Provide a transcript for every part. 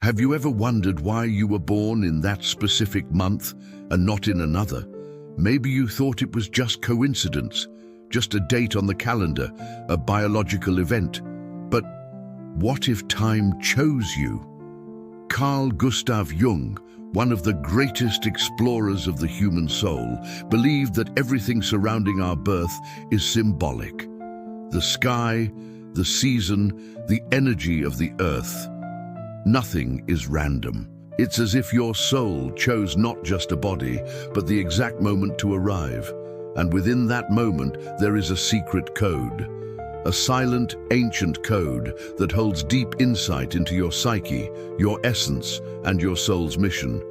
Have you ever wondered why you were born in that specific month and not in another? Maybe you thought it was just coincidence, just a date on the calendar, a biological event. But what if time chose you? Carl Gustav Jung, one of the greatest explorers of the human soul, believed that everything surrounding our birth is symbolic. The sky, the season, the energy of the earth. Nothing is random. It's as if your soul chose not just a body, but the exact moment to arrive. And within that moment, there is a secret code. A silent, ancient code that holds deep insight into your psyche, your essence, and your soul's mission.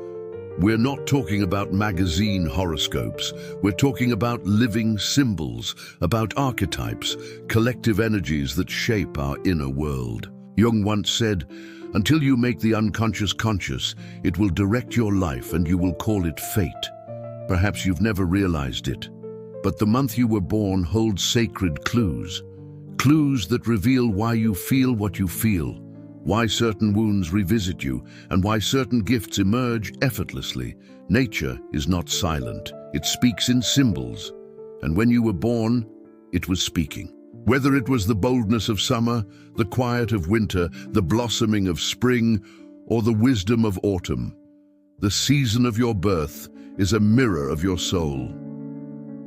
We're not talking about magazine horoscopes. We're talking about living symbols, about archetypes, collective energies that shape our inner world. Jung once said, "Until you make the unconscious conscious, it will direct your life and you will call it fate." Perhaps you've never realized it, but the month you were born holds sacred clues. Clues that reveal why you feel what you feel, why certain wounds revisit you, and why certain gifts emerge effortlessly. Nature is not silent. It speaks in symbols. And when you were born, it was speaking. Whether it was the boldness of summer, the quiet of winter, the blossoming of spring, or the wisdom of autumn, the season of your birth is a mirror of your soul.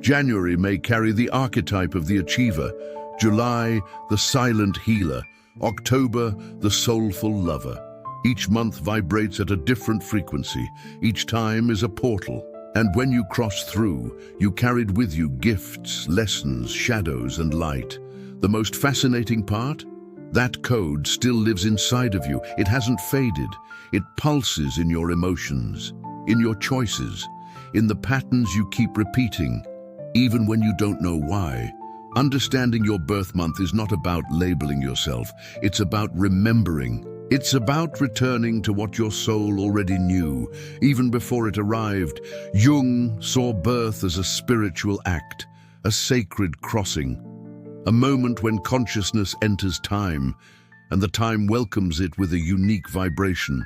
January may carry the archetype of the achiever, July, the silent healer, October, the soulful lover. Each month vibrates at a different frequency. Each time is a portal. And when you cross through, you carried with you gifts, lessons, shadows, and light. The most fascinating part? That code still lives inside of you. It hasn't faded. It pulses in your emotions, in your choices, in the patterns you keep repeating, even when you don't know why. Understanding your birth month is not about labeling yourself. It's about remembering. It's about returning to what your soul already knew, even before it arrived. Jung saw birth as a spiritual act, a sacred crossing, a moment when consciousness enters time, and the time welcomes it with a unique vibration.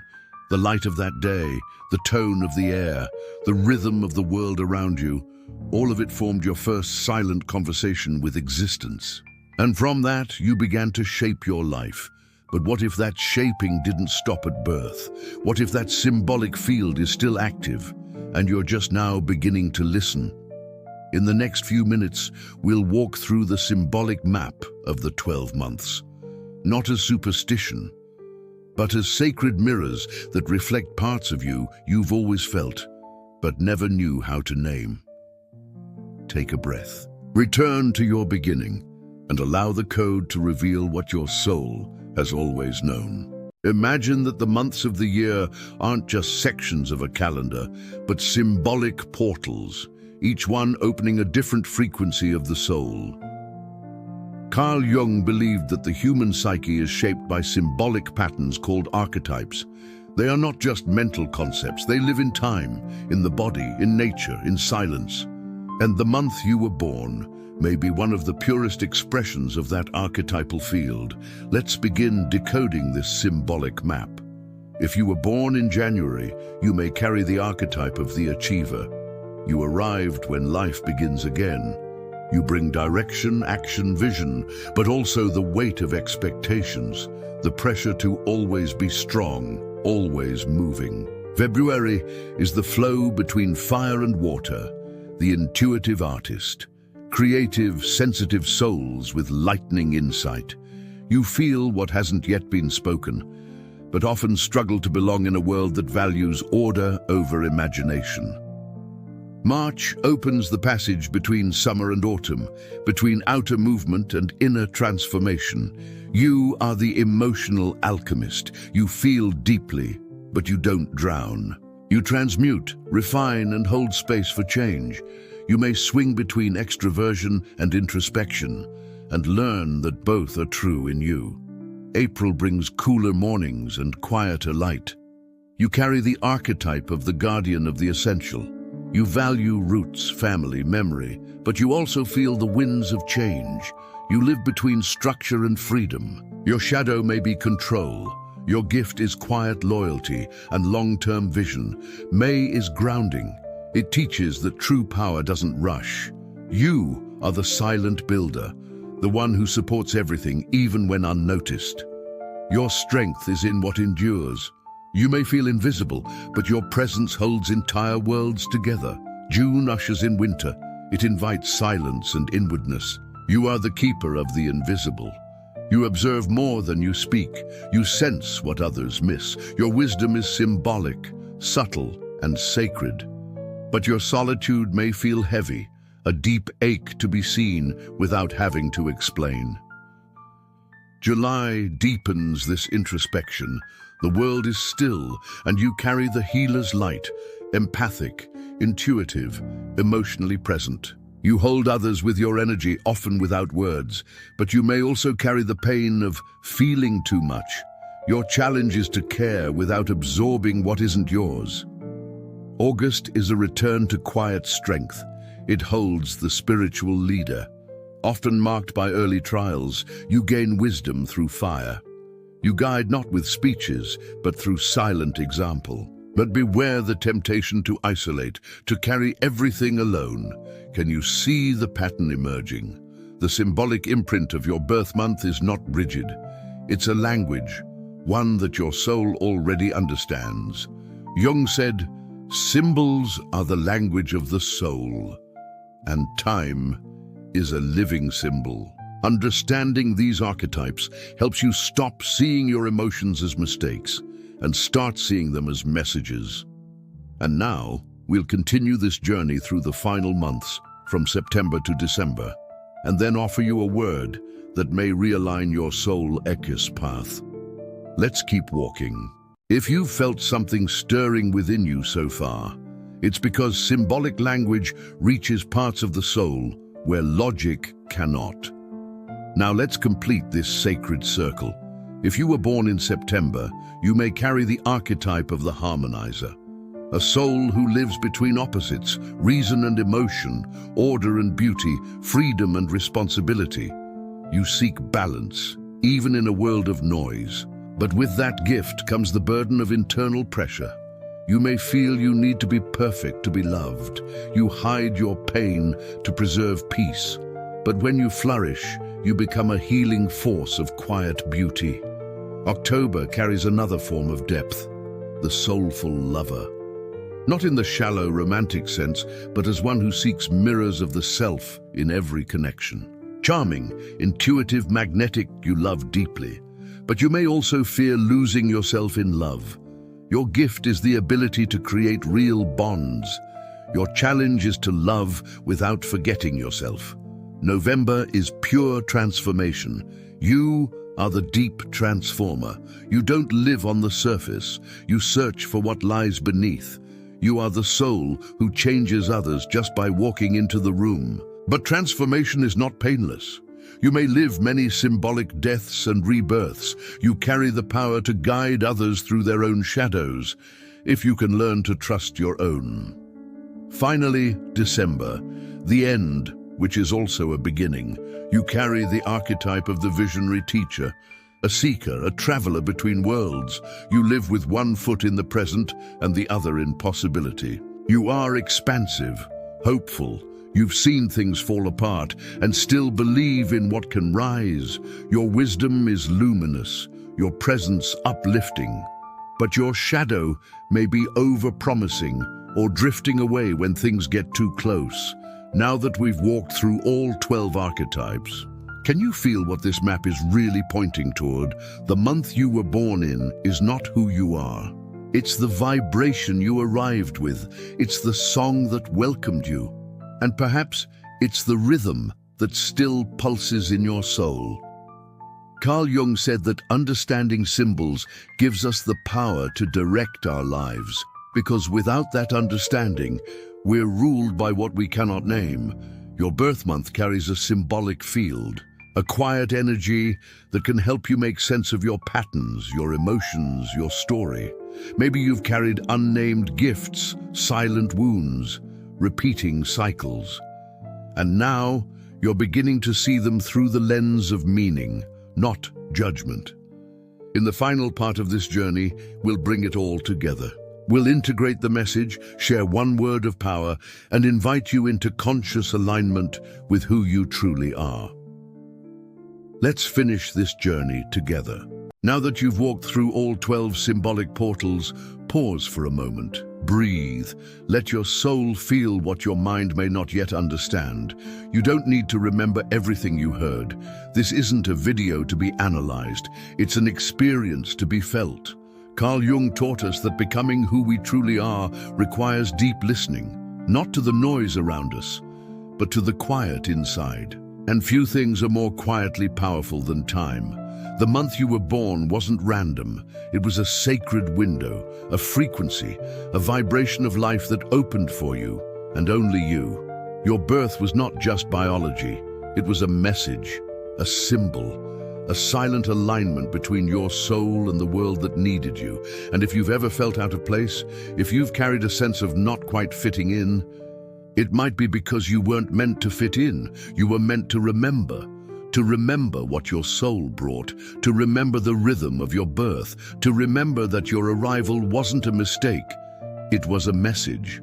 The light of that day, the tone of the air, the rhythm of the world around you, all of it formed your first silent conversation with existence. And from that, you began to shape your life. But what if that shaping didn't stop at birth? What if that symbolic field is still active, and you're just now beginning to listen? In the next few minutes, we'll walk through the symbolic map of the 12 months. Not as superstition, but as sacred mirrors that reflect parts of you you've always felt, but never knew how to name. Take a breath. Return to your beginning and allow the code to reveal what your soul has always known. Imagine that the months of the year aren't just sections of a calendar, but symbolic portals, each one opening a different frequency of the soul. Carl Jung believed that the human psyche is shaped by symbolic patterns called archetypes. They are not just mental concepts. They live in time, in the body, in nature, in silence. And the month you were born may be one of the purest expressions of that archetypal field. Let's begin decoding this symbolic map. If you were born in January, you may carry the archetype of the achiever. You arrived when life begins again. You bring direction, action, vision, but also the weight of expectations, the pressure to always be strong, always moving. February is the flow between fire and water, the intuitive artist, creative, sensitive souls with lightning insight. You feel what hasn't yet been spoken, but often struggle to belong in a world that values order over imagination. March opens the passage between summer and autumn, between outer movement and inner transformation. You are the emotional alchemist. You feel deeply, but you don't drown. You transmute, refine, and hold space for change. You may swing between extroversion and introspection, and learn that both are true in you. April brings cooler mornings and quieter light. You carry the archetype of the guardian of the essential. You value roots, family, memory, but you also feel the winds of change. You live between structure and freedom. Your shadow may be control, Your gift is quiet loyalty and long-term vision. May is grounding. It teaches that true power doesn't rush. You are the silent builder, the one who supports everything even when unnoticed. Your strength is in what endures. You may feel invisible, but your presence holds entire worlds together. June ushers in winter. It invites silence and inwardness. You are the keeper of the invisible. You observe more than you speak. You sense what others miss. Your wisdom is symbolic, subtle, and sacred. But your solitude may feel heavy, a deep ache to be seen without having to explain. July deepens this introspection. The world is still, and you carry the healer's light, empathic, intuitive, emotionally present. You hold others with your energy, often without words, but you may also carry the pain of feeling too much. Your challenge is to care without absorbing what isn't yours. August is a return to quiet strength. It holds the spiritual leader. Often marked by early trials, you gain wisdom through fire. You guide not with speeches, but through silent example. But beware the temptation to isolate, to carry everything alone. Can you see the pattern emerging? The symbolic imprint of your birth month is not rigid. It's a language, one that your soul already understands. Jung said, "Symbols are the language of the soul," and time is a living symbol. Understanding these archetypes helps you stop seeing your emotions as mistakes and start seeing them as messages. And now, we'll continue this journey through the final months, from September to December, and then offer you a word that may realign your soul echo's path. Let's keep walking. If you've felt something stirring within you so far, it's because symbolic language reaches parts of the soul where logic cannot. Now let's complete this sacred circle. If you were born in September, you may carry the archetype of the harmonizer, a soul who lives between opposites, reason and emotion, order and beauty, freedom and responsibility. You seek balance, even in a world of noise. But with that gift comes the burden of internal pressure. You may feel you need to be perfect to be loved. You hide your pain to preserve peace. But when you flourish, you become a healing force of quiet beauty. October carries another form of depth, the soulful lover. Not in the shallow romantic sense, but as one who seeks mirrors of the self in every connection. Charming, intuitive, magnetic, you love deeply. But you may also fear losing yourself in love. Your gift is the ability to create real bonds. Your challenge is to love without forgetting yourself. November is pure transformation. You are the deep transformer. You don't live on the surface. You search for what lies beneath. You are the soul who changes others just by walking into the room. But transformation is not painless. You may live many symbolic deaths and rebirths. You carry the power to guide others through their own shadows, if you can learn to trust your own. Finally, December, the end, which is also a beginning. You carry the archetype of the visionary teacher, a seeker, a traveler between worlds. You live with one foot in the present and the other in possibility. You are expansive, hopeful. You've seen things fall apart and still believe in what can rise. Your wisdom is luminous, your presence uplifting. But your shadow may be over-promising or drifting away when things get too close. Now that we've walked through all 12 archetypes, can you feel what this map is really pointing toward? The month you were born in is not who you are. It's the vibration you arrived with. It's the song that welcomed you. And perhaps it's the rhythm that still pulses in your soul. Carl Jung said that understanding symbols gives us the power to direct our lives, because without that understanding, we're ruled by what we cannot name. Your birth month carries a symbolic field, a quiet energy that can help you make sense of your patterns, your emotions, your story. Maybe you've carried unnamed gifts, silent wounds, repeating cycles. And now, you're beginning to see them through the lens of meaning, not judgment. In the final part of this journey, we'll bring it all together. We'll integrate the message, share one word of power, and invite you into conscious alignment with who you truly are. Let's finish this journey together. Now that you've walked through all 12 symbolic portals, pause for a moment. Breathe. Let your soul feel what your mind may not yet understand. You don't need to remember everything you heard. This isn't a video to be analyzed. It's an experience to be felt. Carl Jung taught us that becoming who we truly are requires deep listening, not to the noise around us, but to the quiet inside. And few things are more quietly powerful than time. The month you were born wasn't random. It was a sacred window, a frequency, a vibration of life that opened for you, and only you. Your birth was not just biology. It was a message, a symbol, a silent alignment between your soul and the world that needed you. And if you've ever felt out of place, if you've carried a sense of not quite fitting in, it might be because you weren't meant to fit in. You were meant to remember what your soul brought, to remember the rhythm of your birth, to remember that your arrival wasn't a mistake, it was a message.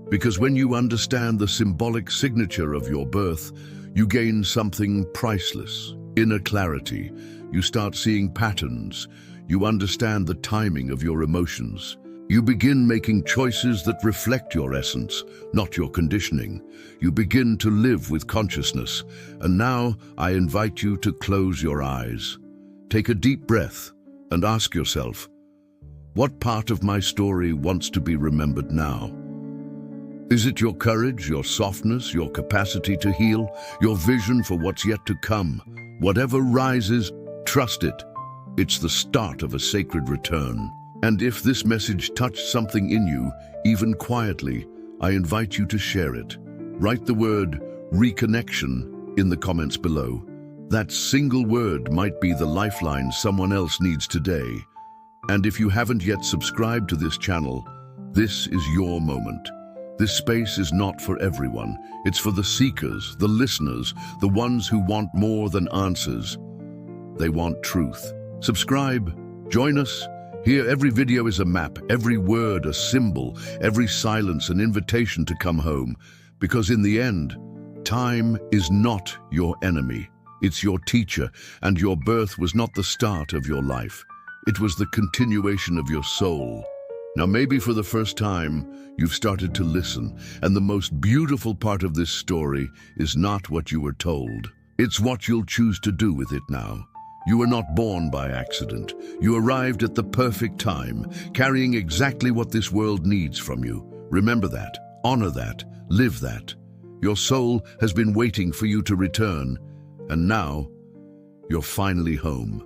Because when you understand the symbolic signature of your birth, you gain something priceless, inner clarity. You start seeing patterns. You understand the timing of your emotions. You begin making choices that reflect your essence, not your conditioning. You begin to live with consciousness. And now I invite you to close your eyes. Take a deep breath and ask yourself, what part of my story wants to be remembered now? Is it your courage, your softness, your capacity to heal, your vision for what's yet to come? Whatever rises, trust it. It's the start of a sacred return. And if this message touched something in you, even quietly, I invite you to share it. Write the word reconnection in the comments below. That single word might be the lifeline someone else needs today. And if you haven't yet subscribed to this channel, this is your moment. This space is not for everyone. It's for the seekers, the listeners, the ones who want more than answers. They want truth. Subscribe, join us. Here, every video is a map, every word a symbol, every silence an invitation to come home. Because in the end, time is not your enemy. It's your teacher, and your birth was not the start of your life. It was the continuation of your soul. Now, maybe for the first time, you've started to listen, and the most beautiful part of this story is not what you were told. It's what you'll choose to do with it now. You were not born by accident. You arrived at the perfect time, carrying exactly what this world needs from you. Remember that, honor that, live that. Your soul has been waiting for you to return, and now you're finally home.